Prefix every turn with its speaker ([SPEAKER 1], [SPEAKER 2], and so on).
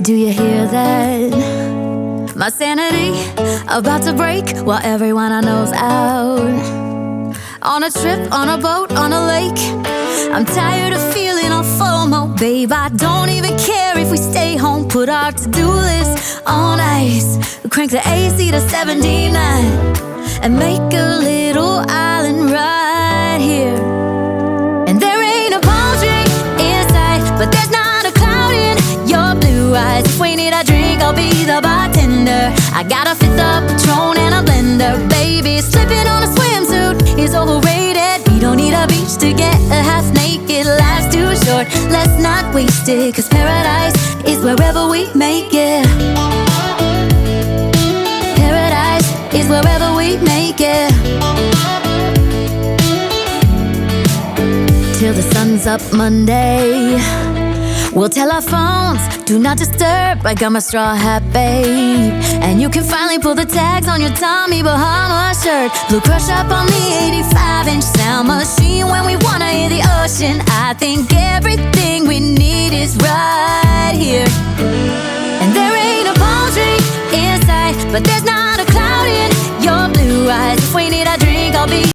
[SPEAKER 1] Do you hear that? My sanity about to break while everyone I know's out. On a trip, on a boat, on a lake. I'm tired of feeling all FOMO, babe. I don't even care if we stay home. Put our to-do list on ice. Crank the AC to 79 and make a little island right here. And there ain't a palm tree in sight, but there's not a cloud in your blue eyes. If we need a drink, I'll be the bartender. I got a fifth of Patron and a blender. Baby, slipping on a swimsuit is overrated. We don't need a beach to get a half naked. Life's too short, let's not waste it. Cause paradise is wherever we make it. Paradise is wherever we make it. Till the sun's up Monday, we'll tell our phones, do not disturb. I got my straw hat, babe. And you can finally pull the tags on your Tommy Bahama shirt. Blue crush up on the 85-inch sound machine when we wanna hear the ocean. I think everything we need is right here. And there ain't a palm tree in sight, but there's not